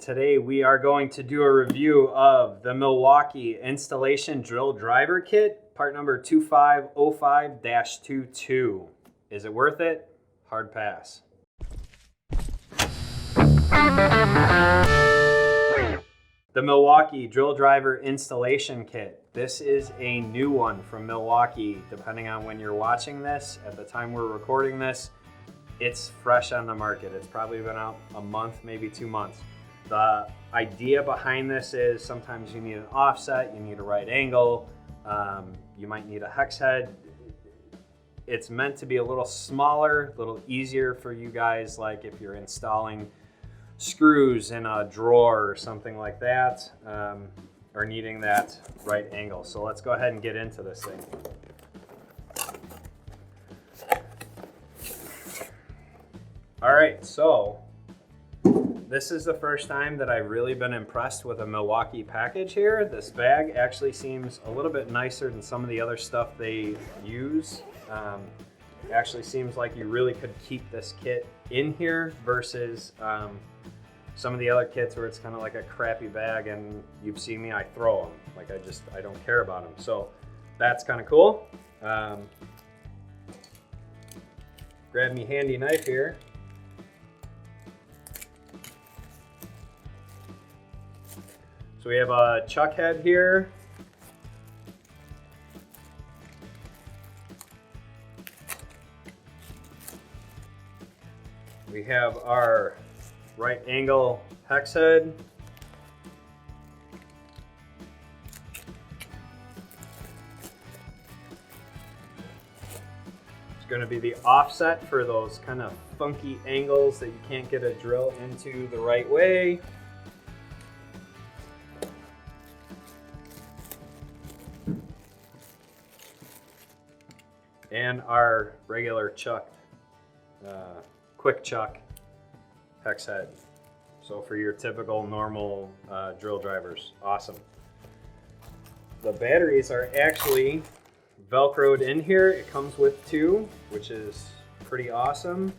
Today we are going to do a review of the Milwaukee Installation Drill Driver Kit, part number 2505-22. Is it worth it? Hard pass. The Milwaukee Drill Driver Installation Kit. This is a new one from Milwaukee. Depending on when you're watching this, at the time we're recording this, it's fresh on the market. It's probably been out a month, maybe 2 months. The idea behind this is sometimes you need an offset, you need a right angle, you might need a hex head. It's meant to be a little smaller, a little easier for you guys, like if you're installing screws in a drawer or something like that, or needing that right angle. So let's go ahead and get into this thing. All right, so this is the first time that I've really been impressed with a Milwaukee package here. This bag actually seems a little bit nicer than some of the other stuff they use. It actually seems like you really could keep this kit in here versus some of the other kits where it's kind of like a crappy bag and you've seen me, I throw them. Like I don't care about them. So that's kind of cool. Grab me handy knife here. So we have a chuck head here. We have our right angle hex head. It's going to be the offset for those kind of funky angles that you can't get a drill into the right way. And our regular chuck, quick chuck hex head. So for your typical normal drill drivers, awesome. The batteries are actually Velcroed in here. It comes with 2, which is pretty awesome.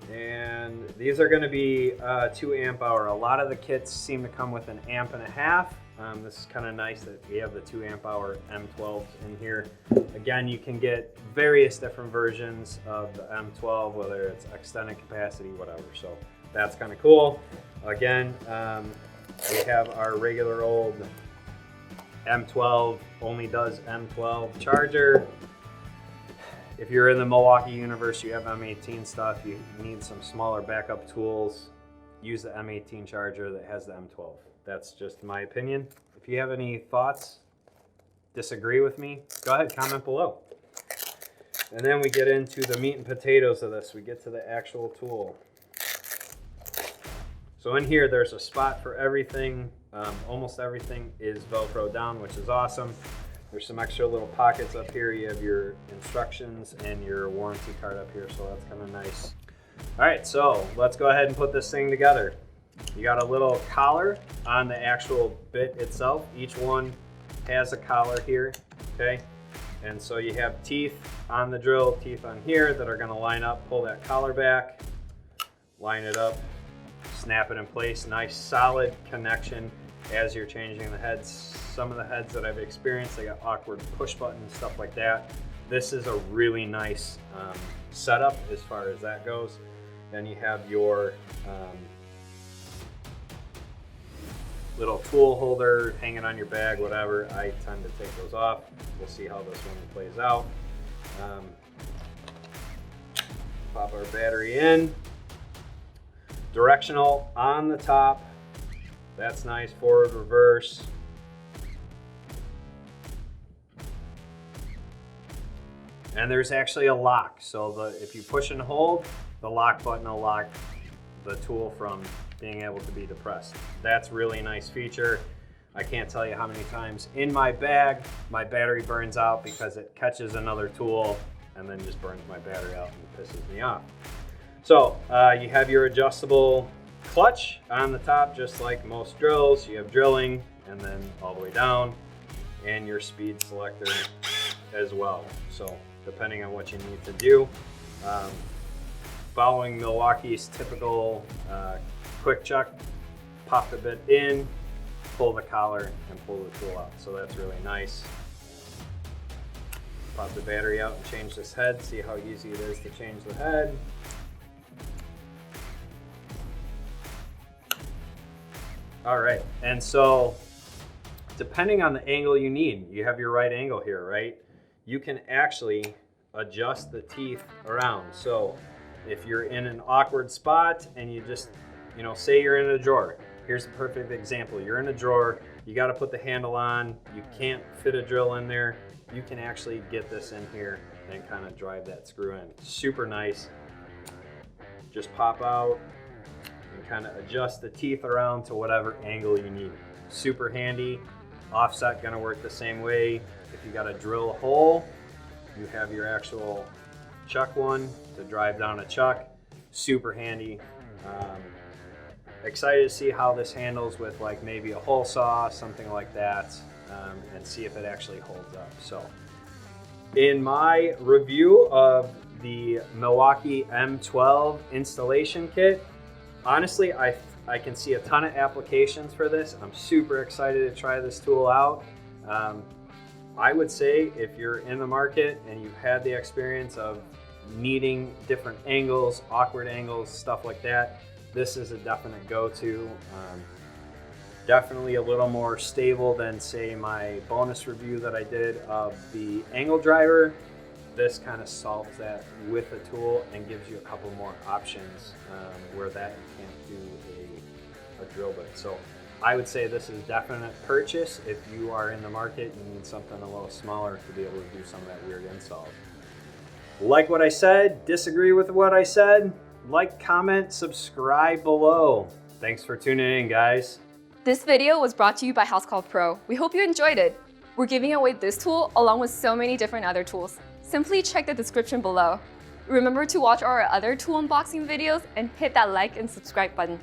And these are going to be 2 amp hour. A lot of the kits seem to come with an 1.5 amp. This is kind of nice that we have the 2 amp hour M12s in here. Again, you can get various different versions of the M12, whether it's extended capacity, whatever. So that's kind of cool. Again, we have our regular old M12, only does M12 charger. If you're in the Milwaukee universe, you have M18 stuff, you need some smaller backup tools, use the M18 charger that has the M12. That's just my opinion. If you have any thoughts, disagree with me, go ahead, comment below. And then we get into the meat and potatoes of this. We get to the actual tool. So in here, there's a spot for everything. Almost everything is Velcro down, which is awesome. There's some extra little pockets up here. You have your instructions and your warranty card up here, so that's kind of nice. All right, so let's go ahead and put this thing together. You got a little collar on the actual bit itself. Each one has a collar here, okay? And so you have teeth on the drill, teeth on here that are gonna line up, pull that collar back, line it up, snap it in place. Nice solid connection as you're changing the heads. Some of the heads that I've experienced, they got awkward push buttons, stuff like that. This is a really nice setup as far as that goes. Then you have your little tool holder hanging on your bag, whatever. I tend to take those off. We'll see how this one plays out. Pop our battery in. Directional on the top. That's nice, forward, reverse. And there's actually a lock. So if you push and hold, the lock button will lock the tool from being able to be depressed. That's really nice feature. I can't tell you how many times in my bag, my battery burns out because it catches another tool and then just burns my battery out and pisses me off. So you have your adjustable clutch on the top, just like most drills. You have drilling and then all the way down, and your speed selector as well. So depending on what you need to do. following Milwaukee's typical quick chuck, pop the bit in, pull the collar, and pull the tool out. So that's really nice. Pop the battery out and change this head. See how easy it is to change the head. All right, and so depending on the angle you need, you have your right angle here, right? You can actually adjust the teeth around. So if you're in an awkward spot and you just, say you're in a drawer. Here's a perfect example. You're in a drawer, you got to put the handle on, you can't fit a drill in there. You can actually get this in here and kind of drive that screw in. Super nice. Just pop out and kind of adjust the teeth around to whatever angle you need. Super handy. Offset gonna work the same way. If you got to drill a hole, you have your actual chuck one to drive down a chuck. Super handy. Excited to see how this handles with like maybe a hole saw, something like that. And see if it actually holds up. So in my review of the Milwaukee M12 installation kit, honestly, I can see a ton of applications for this. I'm super excited to try this tool out. I would say if you're in the market and you've had the experience of needing different angles, awkward angles, stuff like that, this is a definite go-to. Definitely a little more stable than, say, my bonus review that I did of the angle driver. This kind of solves that with a tool and gives you a couple more options where that you can't do a drill bit. So I would say this is definite purchase if you are in the market and you need something a little smaller to be able to do some of that weird install. Like what I said, disagree with what I said, like, comment, subscribe below. Thanks for tuning in, guys. This video was brought to you by Housecall Pro. We hope you enjoyed it. We're giving away this tool along with so many different other tools. Simply check the description below. Remember to watch our other tool unboxing videos and hit that like and subscribe button.